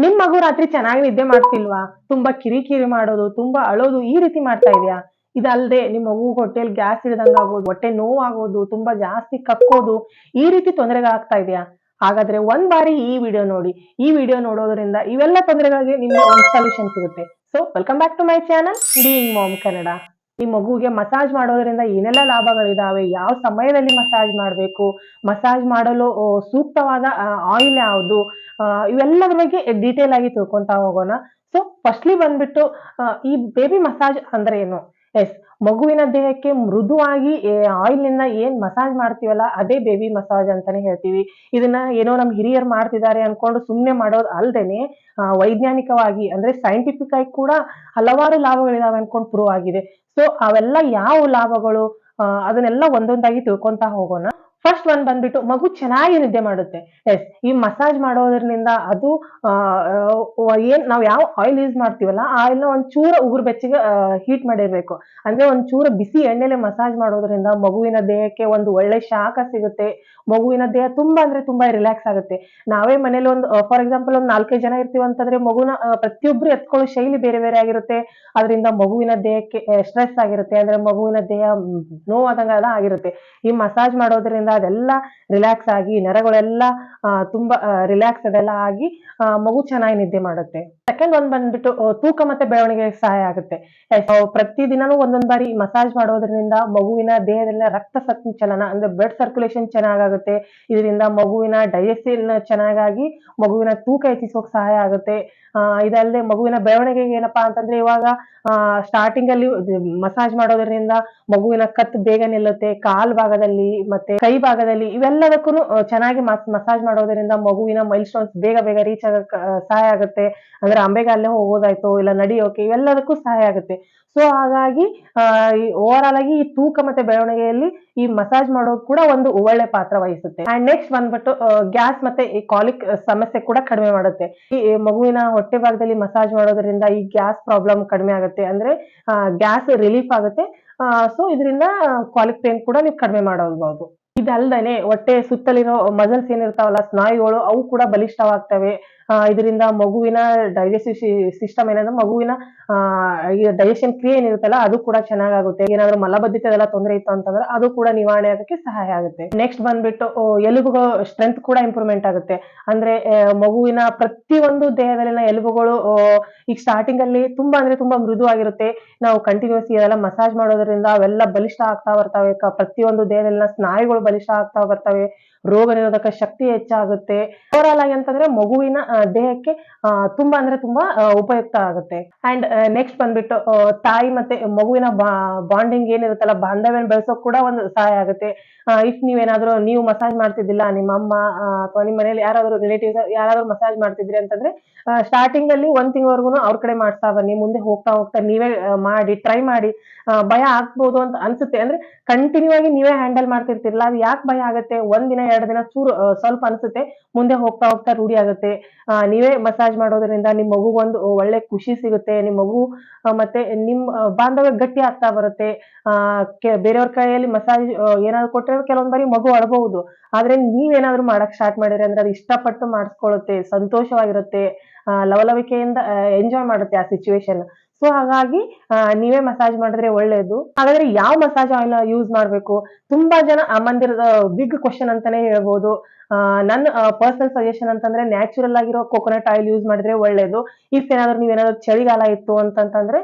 ನಿಮ್ ಮಗು ರಾತ್ರಿ ಚೆನ್ನಾಗಿ ನಿದ್ದೆ ಮಾಡ್ತಿಲ್ವಾ? ತುಂಬಾ ಕಿರಿಕಿರಿ ಮಾಡೋದು, ತುಂಬಾ ಅಳೋದು ಈ ರೀತಿ ಮಾಡ್ತಾ ಇದೆಯಾ? ಇದಲ್ದೆ ನಿಮ್ ಮಗು ಹೊಟ್ಟೆಲ್ ಗ್ಯಾಸ್ ಹಿಡ್ದಂಗಾಗೋದು, ಹೊಟ್ಟೆ ನೋವಾಗೋದು, ತುಂಬಾ ಜಾಸ್ತಿ ಕಕ್ಕೋದು, ಈ ರೀತಿ ತೊಂದರೆಗಳಾಗ್ತಾ ಇದೆಯಾ? ಹಾಗಾದ್ರೆ ಒಂದ್ ಬಾರಿ ಈ ವಿಡಿಯೋ ನೋಡಿ. ಈ ವಿಡಿಯೋ ನೋಡೋದ್ರಿಂದ ಇವೆಲ್ಲ ತೊಂದರೆಗಳಿಗೆ ನಿಮ್ಗೆ ಒಂದ್ ಸೊಲ್ಯೂಷನ್ ಸಿಗುತ್ತೆ. So welcome back to my channel being mom Kannada. ಈ ಮಗುಗೆ ಮಸಾಜ್ ಮಾಡೋದ್ರಿಂದ ಏನೆಲ್ಲ ಲಾಭಗಳಿದಾವೆ, ಯಾವ ಸಮಯದಲ್ಲಿ ಮಸಾಜ್ ಮಾಡ್ಬೇಕು, ಮಸಾಜ್ ಮಾಡಲು ಸೂಕ್ತವಾದ ಆಯಿಲ್ ಯಾವುದು, ಇವೆಲ್ಲದ್ರ ಬಗ್ಗೆ ಡೀಟೇಲ್ ಆಗಿ ತಿಳ್ಕೊಂತಾ ಹೋಗೋಣ. ಸೊ ಫಸ್ಟ್ಲಿ ಬಂದ್ಬಿಟ್ಟು ಈ ಬೇಬಿ ಮಸಾಜ್ ಅಂದ್ರೆ ಏನು? ಎಸ್, ಮಗುವಿನ ದೇಹಕ್ಕೆ ಮೃದುವಾಗಿ ಆಯಿಲ್ ನಿಂದ ಏನ್ ಮಸಾಜ್ ಮಾಡ್ತೀವಲ್ಲ ಅದೇ ಬೇಬಿ ಮಸಾಜ್ ಅಂತಾನೆ ಹೇಳ್ತೀವಿ. ಇದನ್ನ ಏನೋ ನಮ್ ಹಿರಿಯರು ಮಾಡ್ತಿದ್ದಾರೆ ಅನ್ಕೊಂಡು ಸುಮ್ನೆ ಮಾಡೋದು ಅಲ್ದೇನೆ ವೈಜ್ಞಾನಿಕವಾಗಿ ಅಂದ್ರೆ ಸೈಂಟಿಫಿಕ್ ಆಗಿ ಕೂಡ ಹಲವಾರು ಲಾಭಗಳಿದಾವೆ ಅನ್ಕೊಂಡು ಪ್ರೂವ್ ಆಗಿದೆ. ಸೊ ಅವೆಲ್ಲ ಯಾವ ಲಾಭಗಳು, ಅದನ್ನೆಲ್ಲ ಒಂದೊಂದಾಗಿ ತಿಳ್ಕೊಂತಾ ಹೋಗೋಣ. ಫಸ್ಟ್ ಒಂದ್ ಬಂದ್ಬಿಟ್ಟು ಮಗು ಚೆನ್ನಾಗಿ ನಿದ್ದೆ ಮಾಡುತ್ತೆ. ಎಸ್, ಈ ಮಸಾಜ್ ಮಾಡೋದ್ರಿಂದ ಅದು ಏನ್ ನಾವ್ ಯಾವ ಆಯಿಲ್ ಯೂಸ್ ಮಾಡ್ತೀವಲ್ಲ ಆ ಆಯಿಲ್ ನ ಒಂದ್ ಚೂರ ಉಗುರು ಬೆಚ್ಚಗೆ ಹೀಟ್ ಮಾಡಿರ್ಬೇಕು. ಅಂದ್ರೆ ಒಂದ್ ಚೂರ ಬಿಸಿ ಎಣ್ಣೆಲೆ ಮಸಾಜ್ ಮಾಡೋದ್ರಿಂದ ಮಗುವಿನ ದೇಹಕ್ಕೆ ಒಂದು ಒಳ್ಳೆ ಶಾಖ ಸಿಗುತ್ತೆ. ಮಗುವಿನ ದೇಹ ತುಂಬಾ ಅಂದ್ರೆ ತುಂಬಾ ರಿಲ್ಯಾಕ್ಸ್ ಆಗುತ್ತೆ. ನಾವೇ ಮನೇಲಿ ಒಂದು ಫಾರ್ ಎಕ್ಸಾಂಪಲ್ ಒಂದ್ 4-5 ಜನ ಇರ್ತೀವಿ ಅಂತಂದ್ರೆ ಮಗುನ ಪ್ರತಿಯೊಬ್ರು ಎತ್ಕೊಳ್ಳೋ ಶೈಲಿ ಬೇರೆ ಬೇರೆ ಆಗಿರುತ್ತೆ. ಅದರಿಂದ ಮಗುವಿನ ದೇಹಕ್ಕೆ ಸ್ಟ್ರೆಸ್ ಆಗಿರುತ್ತೆ, ಅಂದ್ರೆ ಮಗುವಿನ ದೇಹ ನೋವಾದಂಗೆಲ್ಲ ಆಗಿರುತ್ತೆ. ಈ ಮಸಾಜ್ ಮಾಡೋದ್ರಿಂದ ಅದೆಲ್ಲ ರಿಲ್ಯಾಕ್ಸ್ ಆಗಿ ನರಗಳೆಲ್ಲ ತುಂಬಾ ರಿಲ್ಯಾಕ್ಸ್ ಅದೆಲ್ಲ ಆಗಿ ಮಗು ಚೆನ್ನಾಗಿ ನಿದ್ದೆ ಮಾಡುತ್ತೆ. ಸೆಕೆಂಡ್ ಒಂದ್ ಬಂದ್ಬಿಟ್ಟು ತೂಕ ಮತ್ತೆ ಬೆಳವಣಿಗೆಗೆ ಸಹಾಯ ಆಗುತ್ತೆ. ಪ್ರತಿ ದಿನಾನು ಒಂದೊಂದ್ ಬಾರಿ ಮಸಾಜ್ ಮಾಡೋದ್ರಿಂದ ಮಗುವಿನ ದೇಹದಲ್ಲಿನ ರಕ್ತ ಸಂಚಲನ ಅಂದ್ರೆ ಬ್ಲಡ್ ಸರ್ಕ್ಯುಲೇಷನ್ ಚೆನ್ನಾಗಾಗುತ್ತೆ. ಇದರಿಂದ ಮಗುವಿನ ಡೈಜೆಷನ್ ಚೆನ್ನಾಗಾಗಿ ಮಗುವಿನ ತೂಕ ಹೆಚ್ಚಿಸೋಕ್ ಸಹಾಯ ಆಗುತ್ತೆ. ಇದಲ್ಲದೆ ಮಗುವಿನ ಬೆಳವಣಿಗೆಗೆ ಏನಪ್ಪಾ ಅಂತಂದ್ರೆ ಇವಾಗ ಸ್ಟಾರ್ಟಿಂಗ್ ಅಲ್ಲಿ ಮಸಾಜ್ ಮಾಡೋದ್ರಿಂದ ಮಗುವಿನ ಕತ್ತು ಬೇಗ ನಿಲ್ಲುತ್ತೆ. ಕಾಲ್ ಭಾಗದಲ್ಲಿ ಮತ್ತೆ ಕೈ ಭಾಗದಲ್ಲಿ ಇವೆಲ್ಲದಕ್ಕೂ ಚೆನ್ನಾಗಿ ಮಸಾಜ್ ಮಾಡೋದ್ರಿಂದ ಮಗುವಿನ ಮೈಲ್ ಸ್ಟೋನ್ಸ್ ಬೇಗ ಬೇಗ ರೀಚ್ ಆಗಕ್ ಸಹಾಯ ಆಗುತ್ತೆ. ಅಂದ್ರೆ ಅಂಬೆಗಾಲೇ ಹೋಗೋದಾಯ್ತು ಇಲ್ಲ ನಡೆಯೋಕೆ ಇವೆಲ್ಲದಕ್ಕೂ ಸಹಾಯ ಆಗುತ್ತೆ. ಸೊ ಹಾಗಾಗಿ ಓವರ್ ಆಲ್ ಆಗಿ ಈ ತೂಕ ಮತ್ತೆ ಬೆಳವಣಿಗೆಯಲ್ಲಿ ಈ ಮಸಾಜ್ ಮಾಡೋದು ಕೂಡ ಒಂದು ಒಳ್ಳೆ ಪಾತ್ರ ವಹಿಸುತ್ತೆ. ಅಂಡ್ ನೆಕ್ಸ್ಟ್ ಬಂದ್ಬಿಟ್ಟು ಗ್ಯಾಸ್ ಮತ್ತೆ ಈ ಕಾಲಿಕ್ ಸಮಸ್ಯೆ ಕೂಡ ಕಡಿಮೆ ಮಾಡುತ್ತೆ. ಈ ಮಗುವಿನ ಹೊಟ್ಟೆ ಭಾಗದಲ್ಲಿ ಮಸಾಜ್ ಮಾಡೋದ್ರಿಂದ ಈ ಗ್ಯಾಸ್ ಪ್ರಾಬ್ಲಮ್ ಕಡಿಮೆ ಆಗುತ್ತೆ, ಅಂದ್ರೆ ಗ್ಯಾಸ್ ರಿಲೀಫ್ ಆಗುತ್ತೆ. ಸೊ ಇದರಿಂದ ಕಾಲಿಕ್ ಪೇನ್ ಕೂಡ ನೀವು ಕಡಿಮೆ ಮಾಡಬಹುದು. ಇದಲ್ದೇನೆ ಹೊಟ್ಟೆ ಸುತ್ತಲಿರೋ ಮಸಲ್ಸ್ ಏನಿರ್ತಾವಲ್ಲ ಸ್ನಾಯುಗಳು ಅವು ಕೂಡ ಬಲಿಷ್ಠವಾಗ್ತವೆ. ಇದರಿಂದ ಮಗುವಿನ ಡೈಜೆಸ್ಟಿವ್ ಸಿಸ್ಟಮ್ ಏನಂದ್ರೆ ಮಗುವಿನ ಡೈಜೆಷನ್ ಕ್ರಿಯೆ ಏನಿರುತ್ತಲ್ಲ ಅದು ಕೂಡ ಚೆನ್ನಾಗಾಗುತ್ತೆ. ಏನಾದ್ರು ಮಲಬದ್ಧತೆ ಅದೆಲ್ಲ ತೊಂದರೆ ಇತ್ತು ಅಂತಂದ್ರೆ ಅದು ಕೂಡ ನಿವಾರಣೆ ಆಗೋಕ್ಕೆ ಸಹಾಯ ಆಗುತ್ತೆ. ನೆಕ್ಸ್ಟ್ ಬಂದ್ಬಿಟ್ಟು ಎಲುಬುಗಳ ಸ್ಟ್ರೆಂತ್ ಕೂಡ ಇಂಪ್ರೂವ್ಮೆಂಟ್ ಆಗುತ್ತೆ. ಅಂದ್ರೆ ಮಗುವಿನ ಪ್ರತಿಯೊಂದು ದೇಹದಲ್ಲಿನ ಎಲುಬುಗಳು ಈಗ ಸ್ಟಾರ್ಟಿಂಗ್ ಅಲ್ಲಿ ತುಂಬಾ ಅಂದ್ರೆ ತುಂಬಾ ಮೃದುವಾಗಿರುತ್ತೆ. ನಾವು ಕಂಟಿನ್ಯೂಸ್ ಇದೆಲ್ಲ ಮಸಾಜ್ ಮಾಡೋದ್ರಿಂದ ಅವೆಲ್ಲ ಬಲಿಷ್ಠ ಆಗ್ತಾ ಬರ್ತವೆ. ಪ್ರತಿಯೊಂದು ದೇಹದಲ್ಲಿನ ಸ್ನಾಯುಗಳು ಬಲಿಷ್ಠ ಆಗ್ತಾ ಬರ್ತವೆ. ರೋಗ ನಿರೋಧಕ ಶಕ್ತಿ ಹೆಚ್ಚಾಗುತ್ತೆ. ಓವರ್ ಆಲ್ ಆಗಿ ಅಂತಂದ್ರೆ ಮಗುವಿನ ದೇಹಕ್ಕೆ ತುಂಬಾ ಅಂದ್ರೆ ತುಂಬಾ ಉಪಯುಕ್ತ ಆಗುತ್ತೆ. ಅಂಡ್ ನೆಕ್ಸ್ಟ್ ಬಂದ್ಬಿಟ್ಟು ತಾಯಿ ಮತ್ತೆ ಮಗುವಿನ ಬಾಂಡಿಂಗ್ ಏನಿರುತ್ತಲ್ಲ ಬಾಂಧವ್ಯ ಬೆಳೆಸೋಕ್ ಕೂಡ ಒಂದು ಸಹಾಯ ಆಗುತ್ತೆ. ಇಫ್ ನೀವೇನಾದ್ರೂ ನೀವು ಮಸಾಜ್ ಮಾಡ್ತಿದ್ದಿಲ್ಲ, ನಿಮ್ಮ ಅಮ್ಮ ಅಥವಾ ನಿಮ್ಮ ಮನೇಲಿ ಯಾರಾದ್ರೂ ರಿಲೇಟಿವ್ಸ್ ಯಾರಾದ್ರೂ ಮಸಾಜ್ ಮಾಡ್ತಿದ್ರಿ ಅಂತಂದ್ರೆ ಸ್ಟಾರ್ಟಿಂಗ್ ಅಲ್ಲಿ 1 ತಿಂಗಳವರೆಗೂ ಅವ್ರ ಕಡೆ ಮಾಡ್ತಾ ಬನ್ನಿ. ಮುಂದೆ ಹೋಗ್ತಾ ಹೋಗ್ತಾ ನೀವೇ ಮಾಡಿ ಟ್ರೈ ಮಾಡಿ. ಭಯ ಆಗ್ಬೋದು ಅಂತ ಅನ್ಸುತ್ತೆ, ಅಂದ್ರೆ ಕಂಟಿನ್ಯೂ ಆಗಿ ನೀವೇ ಹ್ಯಾಂಡಲ್ ಮಾಡ್ತಿರ್ತಿರಲ್ಲ ಅದು ಯಾಕೆ ಭಯ ಆಗುತ್ತೆ, 1 ದಿನ 2 ದಿನ ಚೂರು ಸ್ವಲ್ಪ ಅನ್ಸುತ್ತೆ. ಮುಂದೆ ಹೋಗ್ತಾ ಹೋಗ್ತಾ ರೂಢಿ ಆಗುತ್ತೆ. ನೀವೇ ಮಸಾಜ್ ಮಾಡೋದ್ರಿಂದ ನಿಮ್ ಮಗುಗೊಂದು ಒಳ್ಳೆ ಖುಷಿ ಸಿಗುತ್ತೆ. ನಿಮ್ ಮಗು ಮತ್ತೆ ನಿಮ್ ಬಾಂಧವ್ಯ ಗಟ್ಟಿ ಆಗ್ತಾ ಬರುತ್ತೆ. ಬೇರೆಯವ್ರ ಕೈಯಲ್ಲಿ ಮಸಾಜ್ ಏನಾದ್ರು ಕೊಟ್ರೆ ಕೆಲವೊಂದ್ ಬಾರಿ ಮಗು ಅಳ್ಬಹುದು. ಆದ್ರೆ ನೀವೇನಾದ್ರು ಮಾಡಕ್ ಸ್ಟಾರ್ಟ್ ಮಾಡಿದ್ರೆ ಅಂದ್ರೆ ಅದು ಇಷ್ಟಪಟ್ಟು ಮಾಡಿಸ್ಕೊಳ್ಳುತ್ತೆ, ಸಂತೋಷವಾಗಿರುತ್ತೆ, ಲವಲವಿಕೆಯಿಂದ ಎಂಜಾಯ್ ಮಾಡುತ್ತೆ ಆ ಸಿಚುವೇಶನ್. ಸೊ ಹಾಗಾಗಿ ನೀವೇ ಮಸಾಜ್ ಮಾಡಿದ್ರೆ ಒಳ್ಳೇದು. ಹಾಗಾದ್ರೆ ಯಾವ ಮಸಾಜ್ ಆಯಿಲ್ ಯೂಸ್ ಮಾಡ್ಬೇಕು? ತುಂಬಾ ಜನ ಅಮ್ಮಂದಿರದ ಬಿಗ್ ಕ್ವಶನ್ ಅಂತಾನೆ ಹೇಳ್ಬೋದು. ನನ್ನ ಪರ್ಸನಲ್ ಸಜೆಷನ್ ಅಂತಂದ್ರೆ ನ್ಯಾಚುರಲ್ ಆಗಿರೋ ಕೋಕೋನಟ್ ಆಯಿಲ್ ಯೂಸ್ ಮಾಡಿದ್ರೆ ಒಳ್ಳೇದು. ಇಫ್ ಏನಾದ್ರು ನೀವೇನಾದ್ರು ಚಳಿಗಾಲ ಇತ್ತು ಅಂತಂತಂದ್ರೆ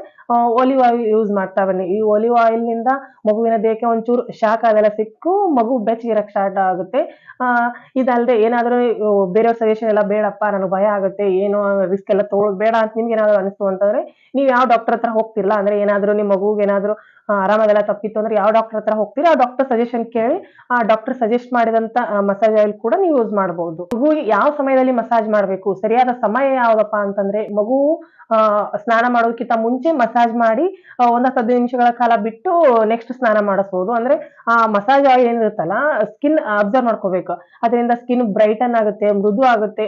ಒಲಿವ್ ಆಯಿಲ್ ಯೂಸ್ ಮಾಡ್ತಾ ಬನ್ನಿ. ಈ ಒಲಿವ್ ಆಯಿಲ್ ನಿಂದ ಮಗುವಿನ ದೇಹಕ್ಕೆ ಒಂಚೂರು ಶಾಖ ಅದೆಲ್ಲ ಸಿಕ್ಕು ಮಗು ಬೆಚ್ಚಗಿರಕ್ ಸ್ಟಾರ್ಟ್ ಆಗುತ್ತೆ. ಇದಲ್ದೆ ಏನಾದ್ರು ಬೇರೆಯವ್ರ ಸಜೆಷನ್ ಎಲ್ಲ ಬೇಡಪ್ಪ ನನಗೆ ಭಯ ಆಗುತ್ತೆ, ಏನೋ ರಿಸ್ಕ್ ಎಲ್ಲ ತಗೊಳ್ಳೋದು ಬೇಡ ಅಂತ ನಿಮ್ಗೆ ಏನಾದ್ರು ಅನಿಸ್ತು ಅಂತಂದ್ರೆ ನೀವ್ ಯಾವ ಡಾಕ್ಟರ್ ಹತ್ರ ಹೋಗ್ತಿರಲ್ಲ, ಅಂದ್ರೆ ಏನಾದ್ರು ನಿಮ್ ಮಗುಗೆ ಏನಾದ್ರು ಆರಾಮದೆಲ್ಲ ತಪ್ಪಿತ್ತು ಅಂದ್ರೆ ಯಾವ ಡಾಕ್ಟರ್ ಹತ್ರ ಹೋಗ್ತೀರಾ ಆ ಡಾಕ್ಟರ್ ಸಜೆಷನ್ ಕೇಳಿ ಆ ಡಾಕ್ಟರ್ ಸಜೆಸ್ಟ್ ಮಾಡಿದಂತ ಮಸಾಜ್ ಆಯಿಲ್ ಕೂಡ ನೀವು ಯೂಸ್ ಮಾಡಬಹುದು. ಮಗುವಿಗೆ ಯಾವ ಸಮಯದಲ್ಲಿ ಮಸಾಜ್ ಮಾಡಬೇಕು, ಸರಿಯಾದ ಸಮಯ ಯಾವ್ದಪ್ಪ ಅಂತಂದ್ರೆ ಮಗು ಸ್ನಾನ ಮಾಡೋದಕ್ಕಿಂತ ಮುಂಚೆ ಮಸಾಜ್ ಮಾಡಿ 1-10 ನಿಮಿಷಗಳ ಕಾಲ ಬಿಟ್ಟು ನೆಕ್ಸ್ಟ್ ಸ್ನಾನ ಮಾಡಿಸಬಹುದು. ಅಂದ್ರೆ ಆ ಮಸಾಜ್ ಆಯಿಲ್ ಏನಿರುತ್ತಲ್ಲ ಸ್ಕಿನ್ ಅಬ್ಸರ್ವ್ ಮಾಡ್ಕೋಬೇಕು. ಅದರಿಂದ ಸ್ಕಿನ್ ಬ್ರೈಟನ್ ಆಗುತ್ತೆ, ಮೃದು ಆಗುತ್ತೆ.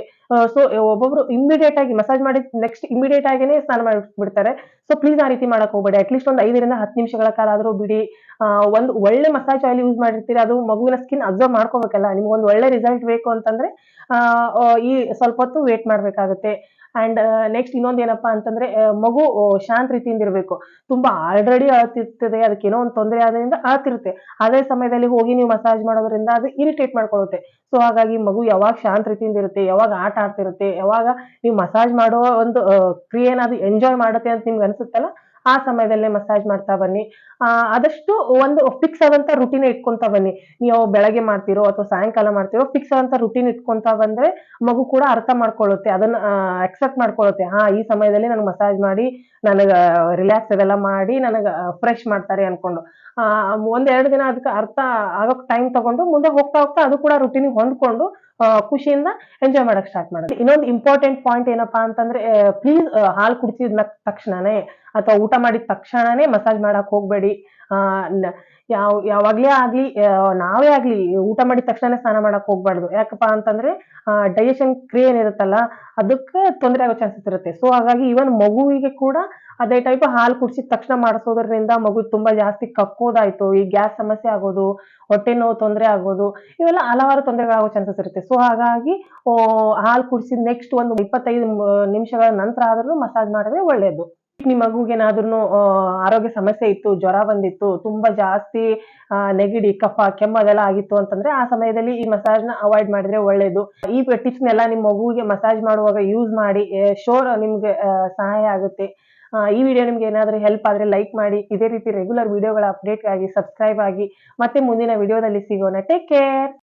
ಸೊ ಒಬ್ಬೊಬ್ರು ಇಮಿಡಿಯೇಟ್ ಆಗಿ ಮಸಾಜ್ ಮಾಡಿ ನೆಕ್ಸ್ಟ್ ಇಮಿಡಿಯೇಟ್ ಆಗಿನೇ ಸ್ನಾನ ಮಾಡಿಬಿಡ್ತಾರೆ. ಸೊ ಪ್ಲೀಸ್ ಆ ರೀತಿ ಮಾಡಕ್ ಹೋಗ್ಬೇಡಿ. ಅಟ್ಲೀಸ್ಟ್ ಒಂದು 5-10 ನಿಮಿಷಗಳ ಕಾಲ ಆದ್ರೂ ಬಿಡಿ. ಒಂದು ಒಳ್ಳೆ ಮಸಾಜ್ ಆಯಿಲ್ ಯೂಸ್ ಮಾಡಿರ್ತೀರಿ, ಅದು ಮಗುವಿನ ಸ್ಕಿನ್ ಅಬ್ಸರ್ವ್ ಮಾಡ್ಕೋಬೇಕಲ್ಲ, ನಿಮ್ಗೊಂದು ಒಳ್ಳೆ ರಿಸಲ್ಟ್ ಟ್ರೀಟ್ಮೆಂಟ್ ಬೇಕು ಅಂತಂದ್ರೆ ಈ ಸ್ವಲ್ಪ ಹೊತ್ತು ವೇಟ್ ಮಾಡ್ಬೇಕಾಗುತ್ತೆ. ಅಂಡ್ ನೆಕ್ಸ್ಟ್ ಇನ್ನೊಂದು ಏನಪ್ಪಾ ಅಂತಂದ್ರೆ ಮಗು ಶಾಂತ ರೀತಿಯಿಂದ ಇರಬೇಕು. ತುಂಬಾ ಆಲ್ರೆಡಿ ಅಳ್ತಿರ್ತದೆ, ಅದಕ್ಕೆ ಏನೋ ಒಂದು ತೊಂದರೆ ಆದ್ರಿಂದ ಅಳ್ತಿರುತ್ತೆ. ಅದೇ ಸಮಯದಲ್ಲಿ ಹೋಗಿ ನೀವು ಮಸಾಜ್ ಮಾಡೋದ್ರಿಂದ ಅದು ಇರಿಟೇಟ್ ಮಾಡ್ಕೊಳ್ಳುತ್ತೆ. ಸೊ ಹಾಗಾಗಿ ಮಗು ಯಾವಾಗ ಶಾಂತ ರೀತಿಯಿಂದ ಇರುತ್ತೆ, ಯಾವಾಗ ಆಟ ಆಡ್ತಿರುತ್ತೆ, ಯಾವಾಗ ನೀವು ಮಸಾಜ್ ಮಾಡೋ ಒಂದು ಕ್ರಿಯೆನ ಅದು ಎಂಜಾಯ್ ಮಾಡುತ್ತೆ ಅಂತ ನಿಮ್ಗೆ ಅನ್ಸುತ್ತಲ್ಲ, ಆ ಸಮಯದಲ್ಲೇ ಮಸಾಜ್ ಮಾಡ್ತಾ ಬನ್ನಿ. ಆದಷ್ಟು ಒಂದು ಫಿಕ್ಸ್ ಆದಂತ ರುಟೀನ್ ಇಟ್ಕೊಂತಾ ಬನ್ನಿ. ನೀವು ಬೆಳಗ್ಗೆ ಮಾಡ್ತಿರೋ ಅಥವಾ ಸಾಯಂಕಾಲ ಮಾಡ್ತಿರೋ ಫಿಕ್ಸ್ ಆದಂತ ರುಟೀನ್ ಇಟ್ಕೊಂತಾ ಬಂದ್ರೆ ಮಗು ಕೂಡ ಅರ್ಥ ಮಾಡ್ಕೊಳ್ಳುತ್ತೆ, ಅದನ್ನ ಅಕ್ಸೆಪ್ಟ್ ಮಾಡ್ಕೊಳ್ಳುತ್ತೆ. ಈ ಸಮಯದಲ್ಲಿ ನನಗೆ ಮಸಾಜ್ ಮಾಡಿ ನನಗ ರಿಲ್ಯಾಕ್ಸ್ ಅದೆಲ್ಲ ಮಾಡಿ ನನಗ ಫ್ರೆಶ್ ಮಾಡ್ತಾರೆ ಅನ್ಕೊಂಡು. ಒಂದೆರಡು ದಿನ ಅದಕ್ಕೆ ಅರ್ಥ ಆಗೋಕ್ ಟೈಮ್ ತಗೊಂಡು ಮುಂದೆ ಹೋಗ್ತಾ ಹೋಗ್ತಾ ಅದು ಕೂಡ ರುಟೀನ್ ಹೊಂದ್ಕೊಂಡು ಖುಷಿಯಿಂದ ಎಂಜಾಯ್ ಮಾಡಕ್ ಸ್ಟಾರ್ಟ್ ಮಾಡುತ್ತೆ. ಇನ್ನೊಂದು ಇಂಪಾರ್ಟೆಂಟ್ ಪಾಯಿಂಟ್ ಏನಪ್ಪಾ ಅಂತಂದ್ರೆ ಪ್ಲೀಸ್ ಹಾಲು ಕುಡಿಸಿದ ತಕ್ಷಣನೇ ಅಥವಾ ಊಟ ಮಾಡಿದ ತಕ್ಷಣನೇ ಮಸಾಜ್ ಮಾಡಕ್ ಹೋಗ್ಬೇಡಿ. ಆ ಯಾವಾಗ್ಲೇ ಆಗ್ಲಿ ನಾವೇ ಆಗ್ಲಿ ಊಟ ಮಾಡಿದ ತಕ್ಷಣ ಸ್ನಾನ ಮಾಡಕ್ ಹೋಗ್ಬಾರ್ದು. ಯಾಕಪ್ಪಾ ಅಂತಂದ್ರೆ ಡೈಜೆಷನ್ ಕ್ರಿಯೆ ಏನಿರುತ್ತಲ್ಲ ಅದಕ್ಕೆ ತೊಂದರೆ ಆಗೋ ಚಾನ್ಸಸ್ ಇರುತ್ತೆ. ಸೊ ಹಾಗಾಗಿ ಇವನ್ ಮಗುವಿಗೆ ಕೂಡ ಅದೇ ಟೈಪ್ ಹಾಲು ಕುಡಿಸಿದ ತಕ್ಷಣ ಮಾಡಿಸೋದ್ರಿಂದ ಮಗು ತುಂಬಾ ಜಾಸ್ತಿ ಕಕ್ಕೋದಾಯ್ತು, ಈ ಗ್ಯಾಸ್ ಸಮಸ್ಯೆ ಆಗೋದು, ಹೊಟ್ಟೆ ನೋವು ತೊಂದರೆ ಆಗೋದು, ಇವೆಲ್ಲ ಹಲವಾರು ತೊಂದರೆಗಳಾಗೋ ಚಾನ್ಸಸ್ ಇರುತ್ತೆ. ಸೊ ಹಾಗಾಗಿ ಹಾಲು ಕುಡಿಸಿದ ನೆಕ್ಸ್ಟ್ ಒಂದು 25 ನಿಮಿಷಗಳ ನಂತರ ಆದ್ರೂ ಮಸಾಜ್ ಮಾಡಿದ್ರೆ ಒಳ್ಳೇದು. ನಿಮ್ಮ ಮಗುಗೇನಾದ್ರೂ ಆರೋಗ್ಯ ಸಮಸ್ಯೆ ಇತ್ತು, ಜ್ವರ ಬಂದಿತ್ತು, ತುಂಬಾ ಜಾಸ್ತಿ ನೆಗಡಿ, ಕಫ, ಕೆಮ್ಮು ಅದೆಲ್ಲ ಆಗಿತ್ತು ಅಂತಂದ್ರೆ ಆ ಸಮಯದಲ್ಲಿ ಈ ಮಸಾಜ್ ನ ಅವಾಯ್ಡ್ ಮಾಡಿದ್ರೆ ಒಳ್ಳೇದು. ಈ ಟಿಪ್ಸ್ ನೆಲ್ಲ ನಿಮ್ಮ ಮಗುವಿಗೆ ಮಸಾಜ್ ಮಾಡುವಾಗ ಯೂಸ್ ಮಾಡಿ, ಶೋರ್ ನಿಮ್ಗೆ ಸಹಾಯ ಆಗುತ್ತೆ. ಈ ವಿಡಿಯೋ ನಿಮ್ಗೆ ಏನಾದ್ರೂ ಹೆಲ್ಪ್ ಆದ್ರೆ ಲೈಕ್ ಮಾಡಿ. ಇದೇ ರೀತಿ ರೆಗ್ಯುಲರ್ ವಿಡಿಯೋಗಳ ಅಪ್ಡೇಟ್ ಆಗಿ ಸಬ್ಸ್ಕ್ರೈಬ್ ಆಗಿ. ಮತ್ತೆ ಮುಂದಿನ ವಿಡಿಯೋದಲ್ಲಿ ಸಿಗೋಣ. Take care.